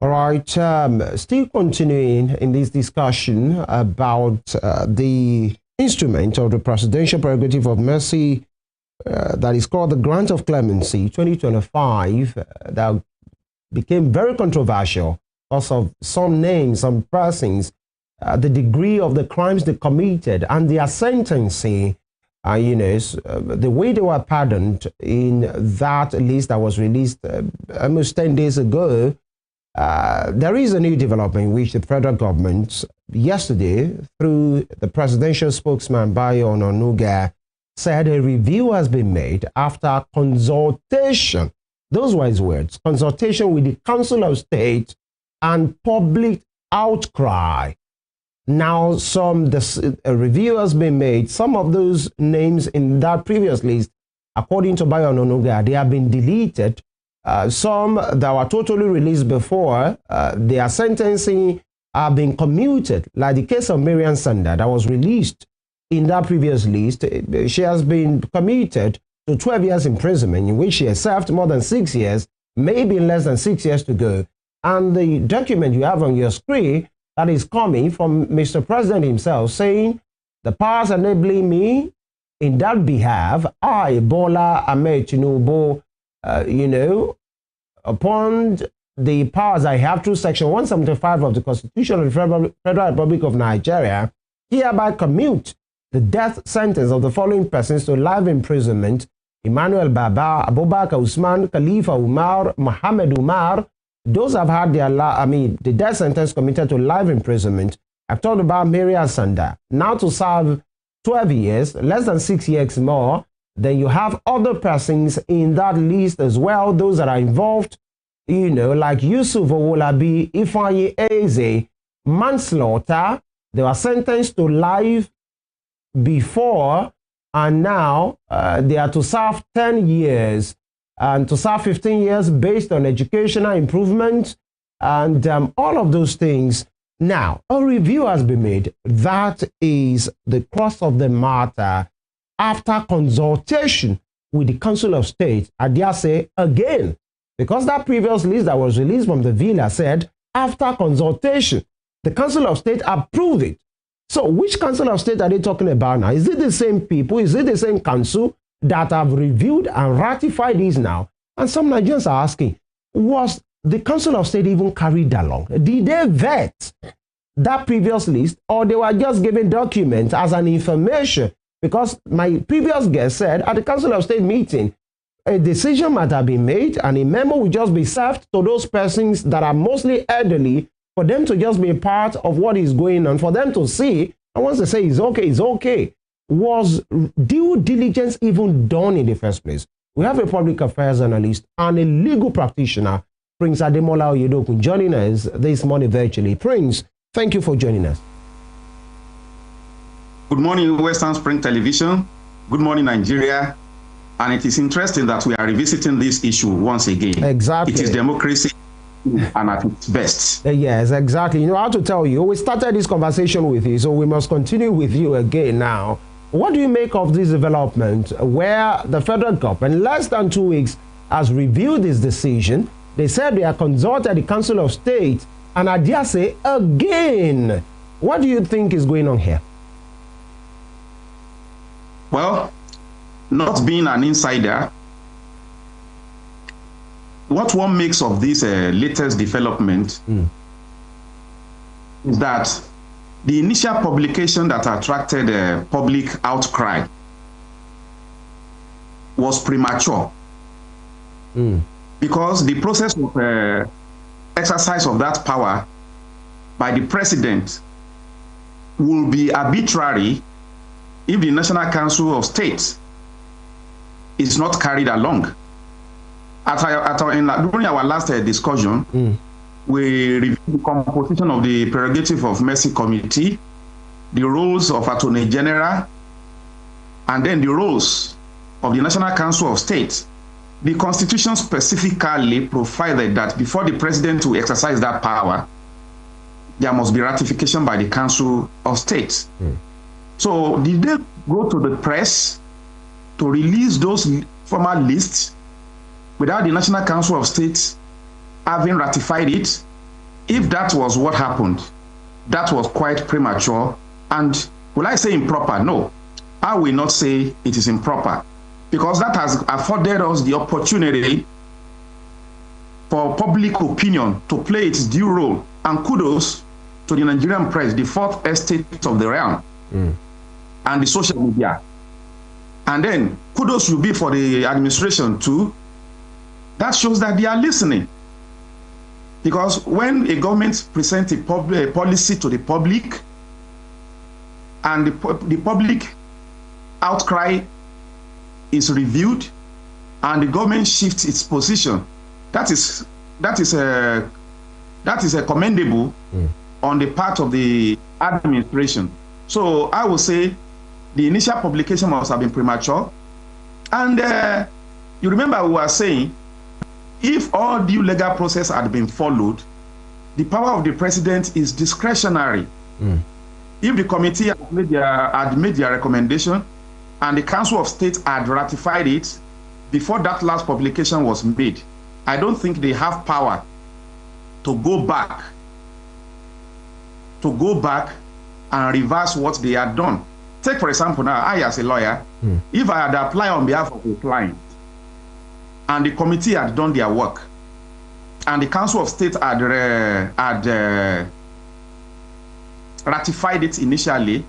All right, still continuing in this discussion about the instrument of the Presidential Prerogative of Mercy that is called the Grant of Clemency 2025 that became very controversial because of some names, some persons, the degree of the crimes they committed and their sentencing, the way they were pardoned in that list that was released almost 10 days ago. There is a new development in which the federal government yesterday, through the presidential spokesman Bayo Onanuga, said a review has been made after consultation. Those were his words: consultation with the Council of State and public outcry. Now, a review has been made. Some of those names in that previous list, according to Bayo Onanuga, they have been deleted. Some that were totally released before, their sentencing have been commuted, like the case of Marian Sanda that was released in that previous list. She has been commuted to 12 years imprisonment, in which she has served more than 6 years, maybe less than 6 years to go. And the document you have on your screen that is coming from Mr. President himself saying, the powers enabling me in that behalf, I, Bola Ahmed Tinubu, upon the powers I have through Section 175 of the Constitution of the Federal Republic of Nigeria, hereby commute the death sentence of the following persons to life imprisonment: Emmanuel Baba, Abubakar Usman, Khalifa Umar, Mohammed Umar. Those have had the death sentence committed to life imprisonment. I've talked about Marian Sanda, now to serve 12 years, less than 6 years more. Then you have other persons in that list as well, those that are involved, like Yusuf Owolabi, Ifeanyi Eze, manslaughter. They were sentenced to life before, and now they are to serve 10 years and to serve 15 years based on educational improvement and all of those things. Now, a review has been made. That is the crux of the matter. After consultation with the Council of State, I dare say again, because that previous list that was released from the Villa said, after consultation, the Council of State approved it. So which Council of State are they talking about now? Is it the same people? Is it the same council that have reviewed and ratified this now? And some Nigerians are asking, was the Council of State even carried along? Did they vet that previous list, or they were just giving documents as an information? Because my previous guest said at the Council of State meeting, a decision might have been made and a memo will just be served to those persons that are mostly elderly for them to just be a part of what is going on, for them to see. And once they say it's okay, it's okay. Was due diligence even done in the first place? We have a public affairs analyst and a legal practitioner, Prince Ademola Oyedokun, joining us this morning virtually. Prince, thank you for joining us. Good morning, Western Spring Television. Good morning, Nigeria. And it is interesting that we are revisiting this issue once again. Exactly. It is democracy and at its best. Yes, exactly. I have to tell you, we started this conversation with you, so we must continue with you again now. What do you make of this development where the federal government, in less than 2 weeks, has reviewed this decision? They said they have consulted the Council of State, and I dare say again. What do you think is going on here? Well, not being an insider, what one makes of this latest development is that the initial publication that attracted public outcry was premature because the process of exercise of that power by the president will be arbitrary if the National Council of State is not carried along. During our last discussion, we reviewed the composition of the Prerogative of Mercy Committee, the roles of Attorney General, and then the roles of the National Council of State. The Constitution specifically provided that before the president will exercise that power, there must be ratification by the Council of State. So did they go to the press to release those formal lists without the National Council of State having ratified it? if that was what happened, that was quite premature. And will I say improper? No, I will not say it is improper, because that has afforded us the opportunity for public opinion to play its due role. And kudos to the Nigerian press, the fourth estate of the realm, and the social media. And then kudos will be for the administration too. That shows that they are listening. Because when a government presents a policy to the public, and the public outcry is reviewed, and the government shifts its position, that is a commendable on the part of the administration. So I would say the initial publication must have been premature. And you remember we were saying, if all due legal process had been followed, the power of the president is discretionary. If the committee had made their recommendation and the Council of State had ratified it before that last publication was made, I don't think they have power to go back and reverse what they had done. Take, for example, now, I as a lawyer, if I had applied on behalf of a client, and the committee had done their work, and the Council of State had ratified it initially,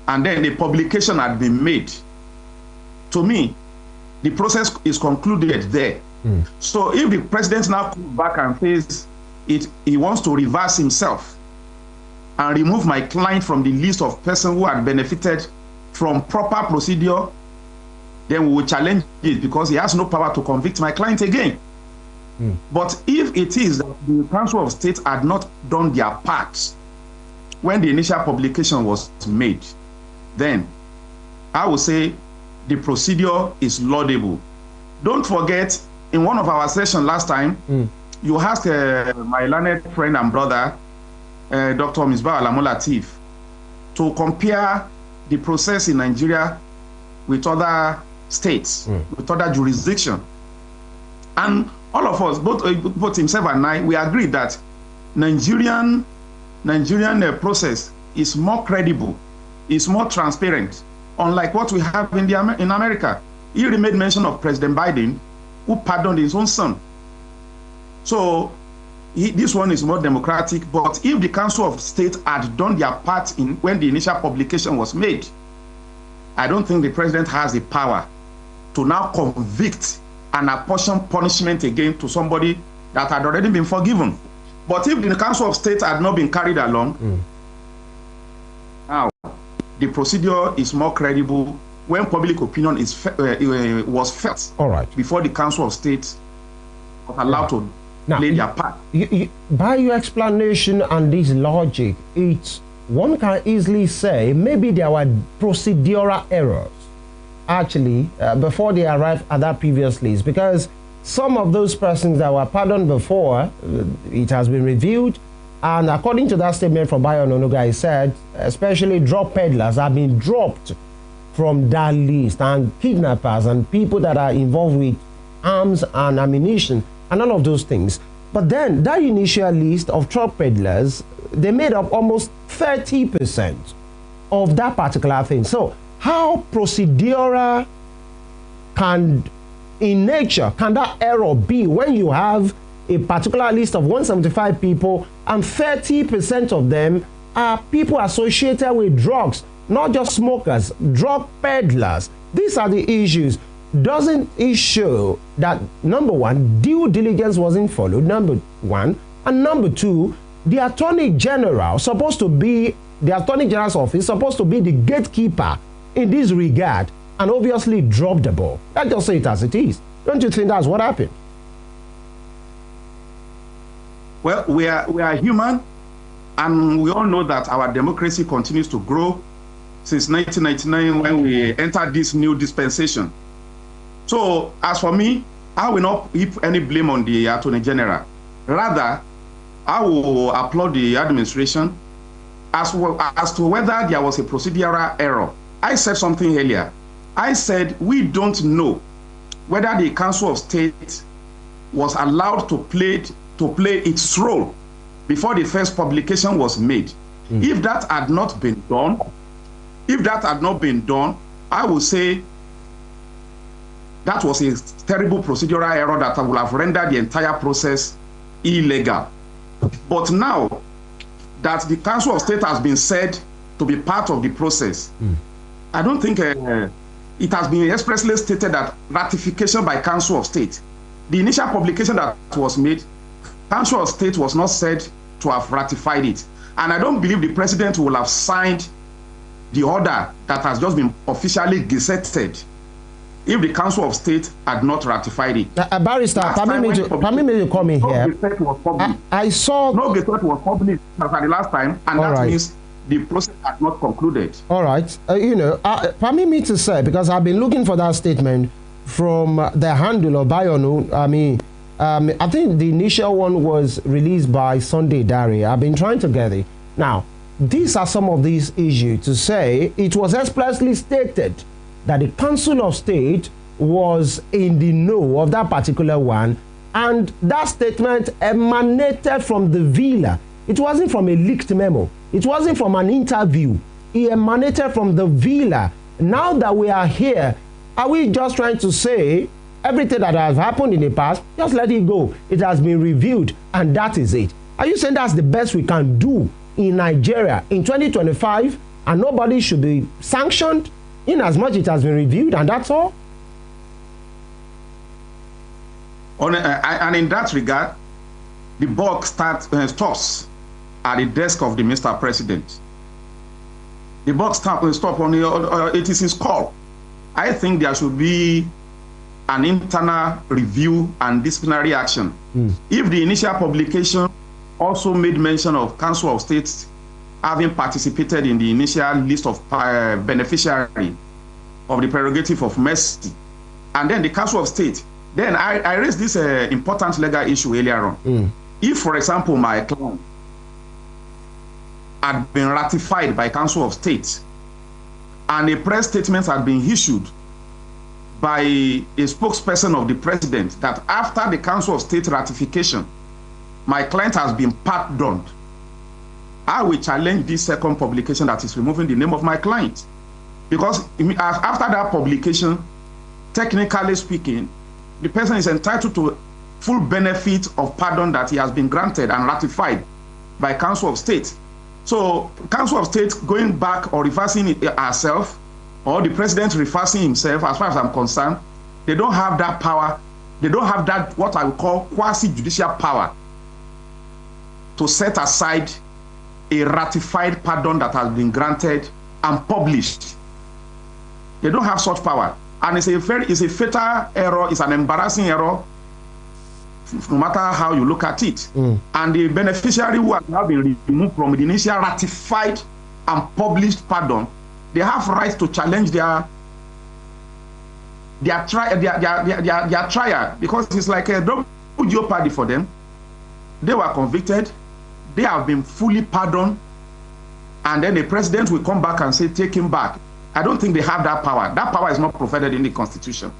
and then the publication had been made, to me, the process is concluded there. So if the president now comes back and says he wants to reverse himself and remove my client from the list of persons who had benefited from proper procedure, then we will challenge it, because he has no power to convict my client again. But if it is that the Council of State had not done their part when the initial publication was made, then I would say the procedure is laudable. Don't forget, in one of our sessions last time, you asked my learned friend and brother, Dr. Misbah Alamolatif, to compare the process in Nigeria with other states, with other jurisdictions. And all of us, both himself and I, we agreed that Nigerian process is more credible, is more transparent, unlike what we have in America. He made mention of President Biden, who pardoned his own son. So this one is more democratic. But if the Council of State had done their part when the initial publication was made, I don't think the president has the power to now convict and apportion punishment again to somebody that had already been forgiven. But if the Council of State had not been carried along, now the procedure is more credible when public opinion was felt before the Council of State was allowed to play their part. By your explanation and this logic, one can easily say maybe there were procedural errors actually before they arrived at that previous list, because some of those persons that were pardoned before, it has been reviewed, and according to that statement from Bayo Ononuga, he said especially drug peddlers have been dropped from that list, and kidnappers and people that are involved with arms and ammunition and all of those things. But then that initial list of drug peddlers, they made up almost 30% of that particular thing. So how procedural in nature can that error be when you have a particular list of 175 people and 30% of them are people associated with drugs, not just smokers, drug peddlers? These are the issues. Doesn't it show that, number one, due diligence wasn't followed, number one, and number two, the Attorney General supposed to be, the Attorney General's office supposed to be the gatekeeper in this regard, and obviously dropped the ball. Let's just say it as it is. Don't you think that's what happened? Well, we are human, and we all know that our democracy continues to grow since 1999 when we entered this new dispensation. So, as for me, I will not heap any blame on the Attorney General. Rather, I will applaud the administration as to whether there was a procedural error. I said something earlier. I said we don't know whether the Council of State was allowed to play its role before the first publication was made. If that had not been done, I would say that was a terrible procedural error that would have rendered the entire process illegal. But now that the Council of State has been said to be part of the process, I don't think it has been expressly stated that ratification by Council of State. The initial publication that was made, Council of State was not said to have ratified it. And I don't believe the president will have signed the order that has just been officially gazetted if the Council of State had not ratified it. Barrister, permit me to come in here. I saw... No gazette was published at the last time, and that means the process had not concluded. All right. Permit me to say, because I've been looking for that statement from the handle of Bayonu. I think the initial one was released by Sunday Diary. I've been trying to get it. Now, these are some of these issues to say it was expressly stated that the Council of State was in the know of that particular one, and that statement emanated from the villa. It wasn't from a leaked memo. It wasn't from an interview. It emanated from the villa. Now that we are here, are we just trying to say everything that has happened in the past, just let it go? It has been reviewed, and that is it. Are you saying that's the best we can do in Nigeria in 2025, and nobody should be sanctioned in as much it has been reviewed, and that's all? And in that regard, the buck stops at the desk of the Mr. President. The buck stops on it is his call. I think there should be an internal review and disciplinary action. If the initial publication also made mention of Council of State having participated in the initial list of beneficiary of the Prerogative of Mercy, and then the Council of State, then I raised this important legal issue earlier on. If, for example, my client had been ratified by Council of State and a press statement had been issued by a spokesperson of the president that after the Council of State ratification, my client has been pardoned, I will challenge this second publication that is removing the name of my client. Because after that publication, technically speaking, the person is entitled to full benefit of pardon that he has been granted and ratified by Council of State. So Council of State going back or reversing it herself, or the president reversing himself, as far as I'm concerned, they don't have that power. They don't have that, what I would call quasi-judicial power, to set aside a ratified pardon that has been granted and published. They don't have such power. And it's a fatal error, it's an embarrassing error, no matter how you look at it. And the beneficiary who has now been removed from the initial ratified and published pardon, they have rights to challenge their trial, because it's like a double jeopardy for them. They were convicted, they have been fully pardoned, and then the president will come back and say, take him back. I don't think they have that power. That power is not provided in the Constitution.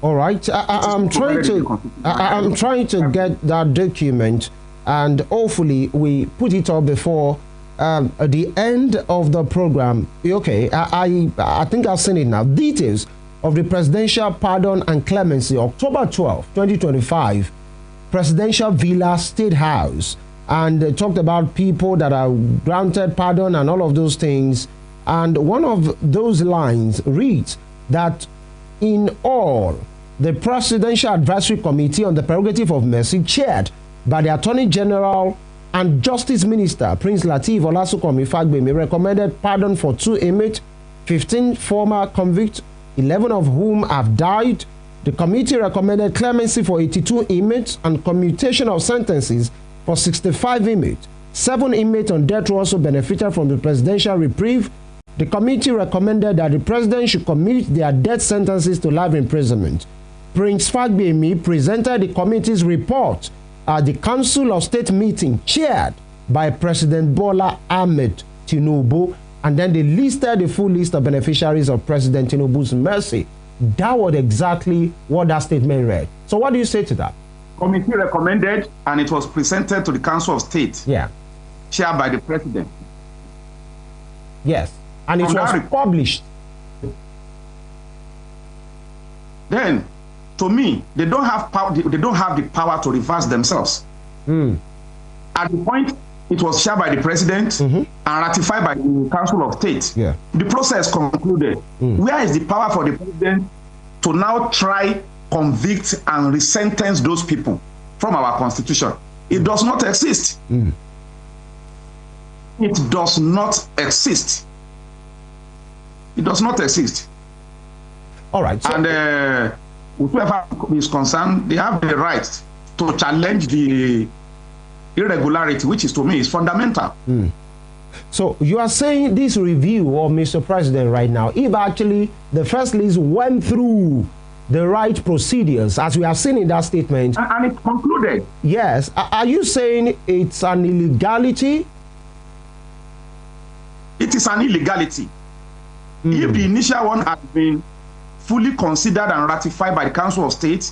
All right. I'm trying to get that document, and hopefully we put it up before at the end of the program. Okay, I think I've seen it now. Details of the presidential pardon and clemency, October 12, 2025, Presidential Villa State House, and they talked about people that are granted pardon and all of those things. And one of those lines reads that in all, the Presidential Advisory Committee on the Prerogative of Mercy, chaired by the Attorney General and Justice Minister Prince Lateef Olasunkami Fagbemi, recommended pardon for 2 inmates, 15 former convicts, 11 of whom have died. The committee recommended clemency for 82 inmates and commutation of sentences for 65 inmates. 7 inmates on death row also benefited from the presidential reprieve. The committee recommended that the president should commute their death sentences to life imprisonment. Prince Fagbemi presented the committee's report at the Council of State meeting chaired by President Bola Ahmed Tinubu, and then they listed the full list of beneficiaries of President Tinubu's mercy. That was exactly what that statement read. So what do you say to that? committee recommended, and it was presented to the Council of State. Yeah. Chaired by the president. Yes. And it was published. Then, to me, they don't have power. They don't have the power to reverse themselves. At the point it was shared by the president and ratified by the Council of State, the process concluded. Where is the power for the president to now try, convict, and resentence those people from our constitution? It does not exist. It does not exist. It does not exist. All right. So, and whoever is concerned, they have the right to challenge the irregularity, which is, to me, is fundamental. So you are saying this review of Mr. President right now, if actually the first list went through the right procedures, as we have seen in that statement, and it concluded. Yes. Are you saying it's an illegality? It is an illegality. If the initial one had been fully considered and ratified by the Council of State,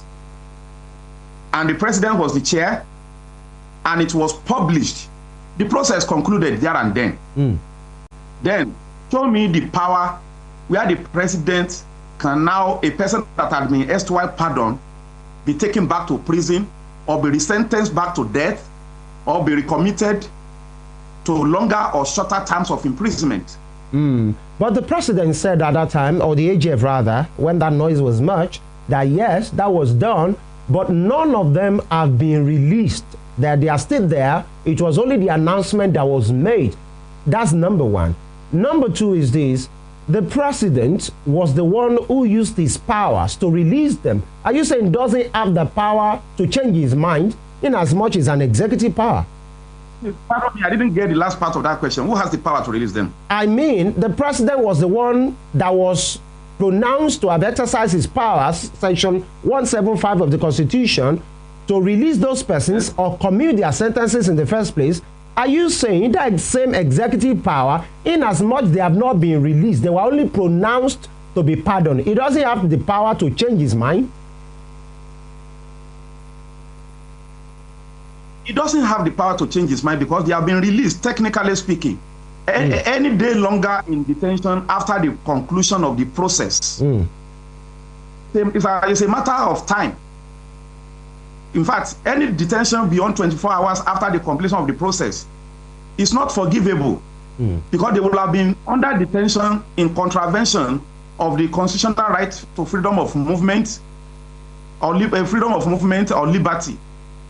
and the president was the chair, and it was published, the process concluded there and then. Then show me the power where the president can now, a person that had been erstwhile pardoned, be taken back to prison, or be resentenced back to death, or be recommitted to longer or shorter terms of imprisonment. But the president said at that time, or the AGF rather, when that noise was much, that yes, that was done, but none of them have been released, that they are still there. It was only the announcement that was made. That's number one. Number two is this: the president was the one who used his powers to release them. Are you saying doesn't have the power to change his mind in as much as an executive power? Pardon me, I didn't get the last part of that question. Who has the power to release them? I mean, the president was the one that was pronounced to have exercised his powers, section 175 of the Constitution, to release those persons or commute their sentences in the first place. Are you saying that same executive power, in as much they have not been released, they were only pronounced to be pardoned, it doesn't have the power to change his mind? He doesn't have the power to change his mind because they have been released, technically speaking. Any day longer in detention after the conclusion of the process. It's a matter of time. In fact, any detention beyond 24 hours after the completion of the process is not forgivable because they will have been under detention in contravention of the constitutional right to freedom of movement or liberty,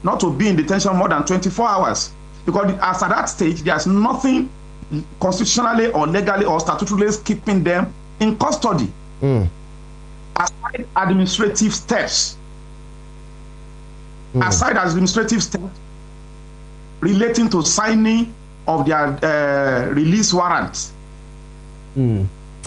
not to be in detention more than 24 hours. Because as at that stage, there's nothing constitutionally or legally or statutorily keeping them in custody. Aside administrative steps. Aside administrative steps relating to signing of their release warrants.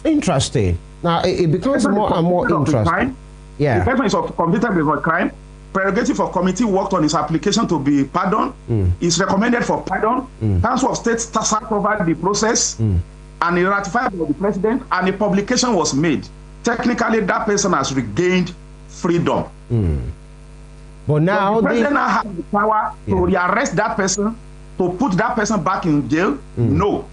Interesting. Now, it becomes more and more interesting. The person is convicted of a crime. Prerogative of committee worked on his application to be pardoned. Is recommended for pardon. Council of State sat over the process and he ratified by the president, and a publication was made. Technically, that person has regained freedom. But now the president now has the power to rearrest that person, to put that person back in jail. No.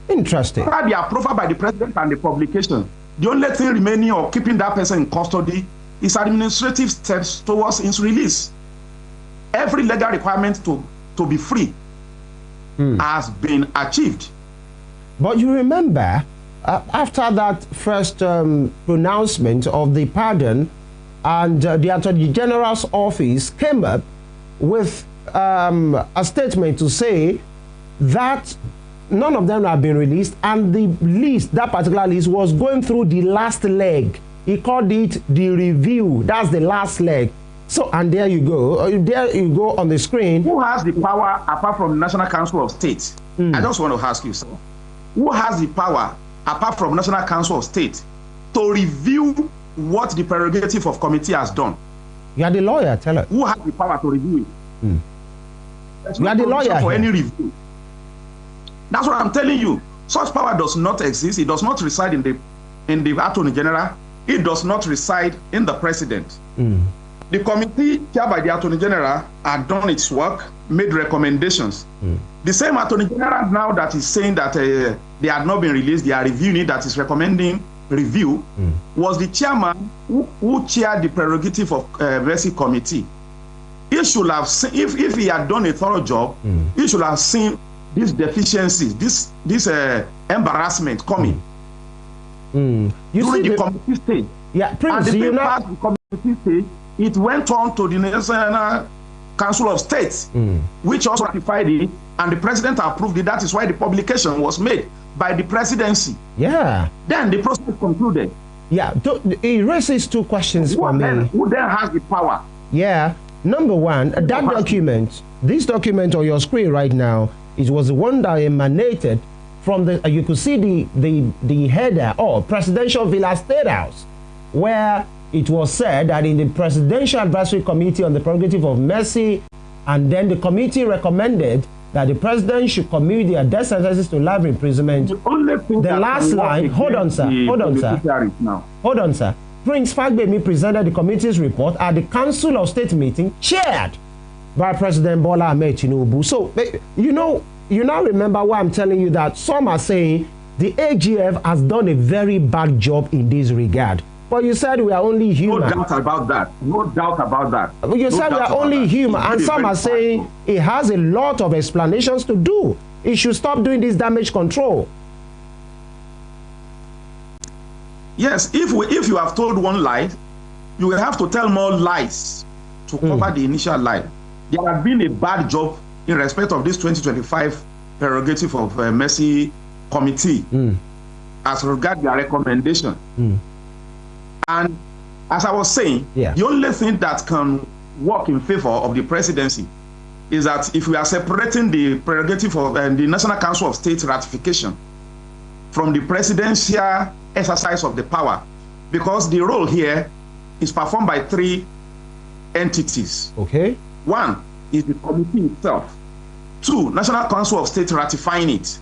Interesting. After the approval by the president and the publication, the only thing remaining or keeping that person in custody is administrative steps towards his release. Every legal requirement to be free has been achieved. But you remember, after that first pronouncement of the pardon, and the Attorney General's office came up with a statement to say that none of them have been released, and the list, that particular list, was going through the last leg. He called it the review. That's the last leg. So, and there you go. There you go on the screen. Who has the power apart from the National Council of State? I just want to ask you, sir. Who has the power apart from National Council of State to review what the prerogative of committee has done? You are the lawyer, tell us. Who has the power to review it? You are the lawyer for any review. That's what I'm telling you. Such power does not exist. It does not reside in the Attorney General. It does not reside in the president. The committee chaired by the Attorney General had done its work, made recommendations. The same Attorney General now that is saying that they had not been released, they are reviewing it, that is recommending review, was the chairman who chaired the Prerogative of Mercy Committee. He should have seen, if he had done a thorough job, he should have seen these deficiencies, this embarrassment coming during the committee stage. Yeah, Prince, and the past the committee stage, it went on to the National Council of States, which also ratified it, and the president approved it. That is why the publication was made by the presidency. Yeah. Then the process concluded. Yeah, it raises two questions for me. Who then has the power? Yeah. Number one, that document, this document on your screen right now, it was the one that emanated from the, you could see the header, Presidential Villa State House, where it was said that in the Presidential Advisory Committee on the Prerogative of Mercy, and then the committee recommended that the president should commute their death sentences to life imprisonment. The last line, hold on, sir. Prince Fagbemi presented the committee's report at the Council of State meeting chaired by President Bola Ahmed Tinubu. So, you now remember why I'm telling you that some are saying the AGF has done a very bad job in this regard. But you said we are only human. No doubt about that. No doubt about that. But you said we are only human, and some are saying it has a lot of explanations to do. It should stop doing this damage control. Yes, if you have told one lie, you will have to tell more lies to cover the initial lie. There has been a bad job in respect of this 2025 Prerogative of Mercy Committee as regards their recommendation. And as I was saying, the only thing that can work in favor of the presidency is that if we are separating the prerogative of the National Council of State ratification from the presidential exercise of the power, because the role here is performed by three entities. Okay. One is the committee itself. Two, National Council of State ratifying it.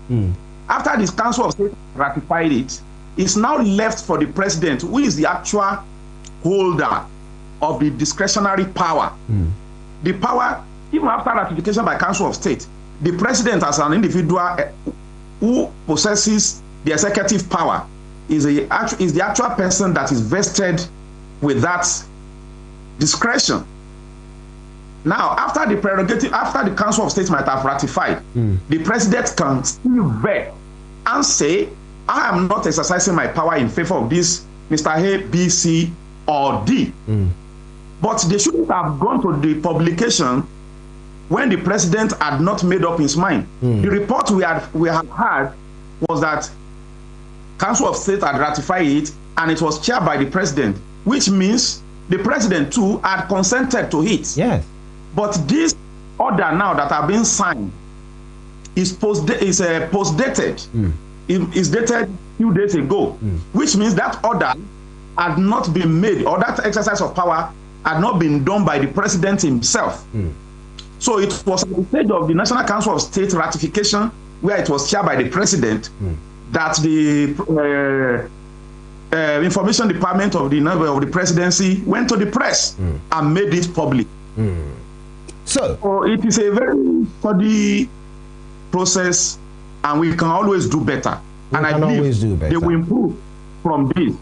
After this Council of State ratified it, it's now left for the president, who is the actual holder of the discretionary power. The power, even after ratification by Council of State, the president as an individual who possesses the executive power is the actual person that is vested with that discretion. Now, after the prerogative, after the Council of State might have ratified, the president can still vet and say, I am not exercising my power in favor of this Mr. A, B, C, or D. But they shouldn't have gone to the publication when the president had not made up his mind. The report we have had was that Council of State had ratified it, and it was chaired by the president, which means the president too had consented to it. Yes. But this order now that have been signed is post-dated. It is dated a few days ago, which means that order had not been made, or that exercise of power had not been done by the president himself. So it was at the stage of the National Council of State ratification, where it was chaired by the president, that the information department of the presidency went to the press and made it public. So it is a very study process, and we can always do better. And I believe they will improve from this.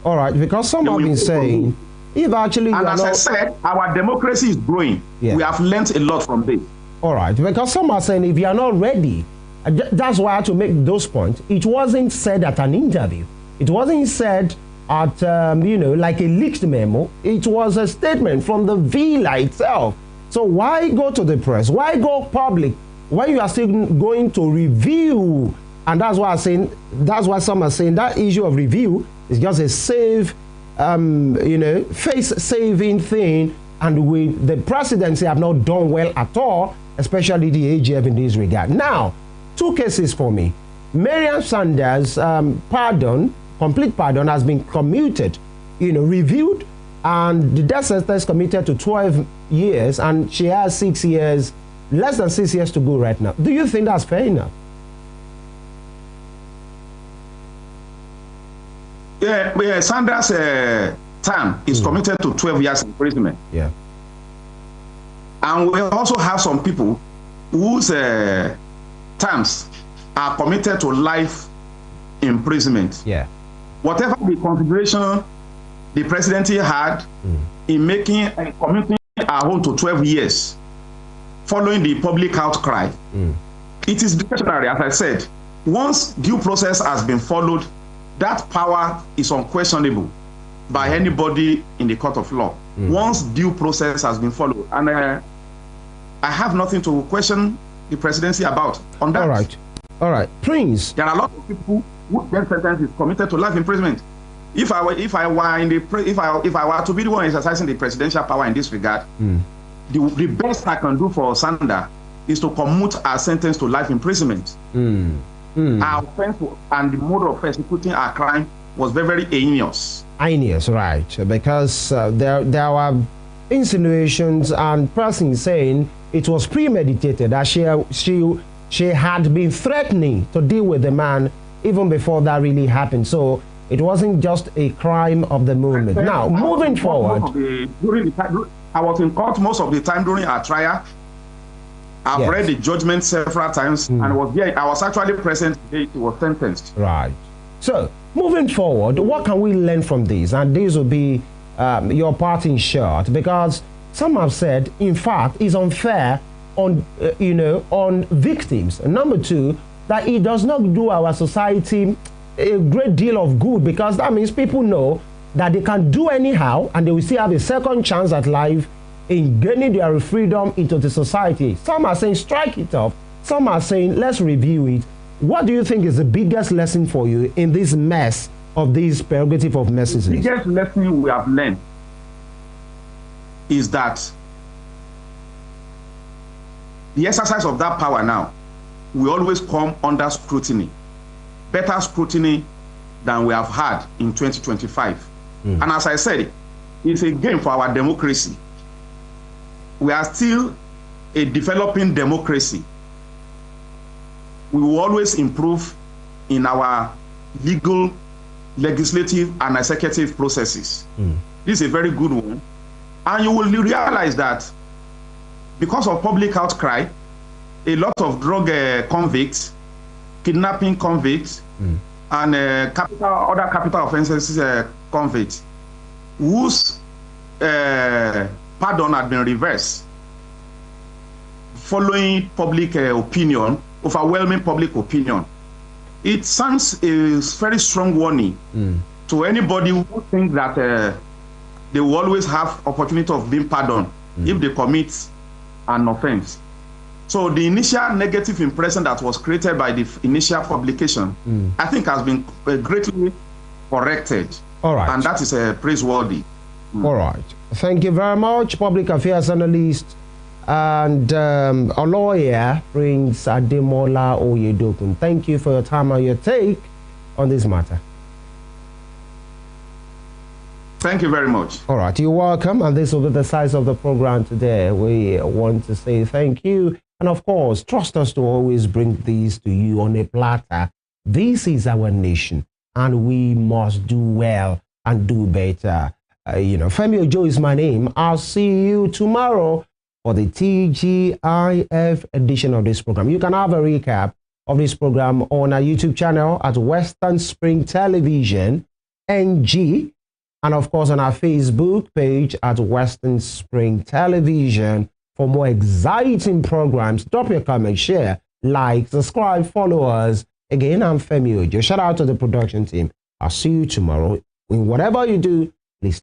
All right, because some have been saying, if actually, and as I said, our democracy is growing. We have learned a lot from this. All right, because some are saying if you are not ready, that's why I had to make those points. It wasn't said at an interview. It wasn't said at, like a leaked memo. It was a statement from the villa itself. So why go to the press? Why go public when you are still going to review? And that's why I'm saying, that's why some are saying that issue of review is just a face-saving thing. And the presidency have not done well at all, especially the AGF in this regard. Now, two cases for me. Mariam Sanders' complete pardon has been commuted, reviewed, and the death sentence committed to 12 years, and she has 6 years, less than 6 years to go right now. Do you think that's fair enough? Yeah, Sanders' term is committed to 12 years imprisonment. Yeah. And we also have some people whose terms are committed to life imprisonment. Yeah. Whatever the consideration the presidency had in making and committing our own to 12 years following the public outcry, it is discretionary, as I said. Once due process has been followed, that power is unquestionable by anybody in the court of law. Once due process has been followed. And I have nothing to question the presidency about on that. All right. All right. Prince. There are a lot of people whose death sentence is committed to life imprisonment. If I were to be the one exercising the presidential power in this regard, the best I can do for Sanda is to commute our sentence to life imprisonment. Our offense and the mode of executing our crime was very, very heinous. Heinous, right? Because there were insinuations and persons saying it was premeditated, that she had been threatening to deal with the man even before that really happened. So it wasn't just a crime of the moment. Now, moving forward. I was in court most of the time during our trial. I've read the judgment several times and was there. I was actually present the day it was sentenced. Right. So, moving forward, what can we learn from this? And this will be your parting shot, because some have said, in fact, it's unfair on on victims. And number two, that it does not do our society a great deal of good, because that means people know that they can do anyhow and they will still have a second chance at life in gaining their freedom into the society. Some are saying strike it off. Some are saying let's review it. What do you think is the biggest lesson for you in this mess of this prerogative of mercy? The biggest lesson we have learned is that the exercise of that power now will always come under scrutiny, better scrutiny than we have had in 2025. And as I said, it's a game for our democracy. We are still a developing democracy. We will always improve in our legal, legislative, and executive processes. This is a very good one. And you will realize that because of public outcry, a lot of drug convicts, kidnapping convicts, and other capital offenses convicts, whose pardon had been reversed following public opinion, overwhelming public opinion. It sounds a very strong warning to anybody who thinks that they will always have opportunity of being pardoned if they commit an offense. So the initial negative impression that was created by the initial publication, I think has been greatly corrected. All right. And that is praiseworthy. All right. Thank you very much, Public Affairs Analyst and a lawyer, Prince Ademola Oyedokun. Thank you for your time and your take on this matter. Thank you very much. All right. You're welcome. And this will be the size of the program today. We want to say thank you. And of course, trust us to always bring these to you on a platter. This is our nation, and we must do well and do better. Femi Ojo is my name. I'll see you tomorrow for the TGIF edition of this program. You can have a recap of this program on our YouTube channel at Western Spring Television NG, and of course on our Facebook page at Western Spring Television. For more exciting programs, drop your comment, share, like, subscribe, follow us. Again, I'm Femi Ojo. Shout out to the production team. I'll see you tomorrow. In whatever you do,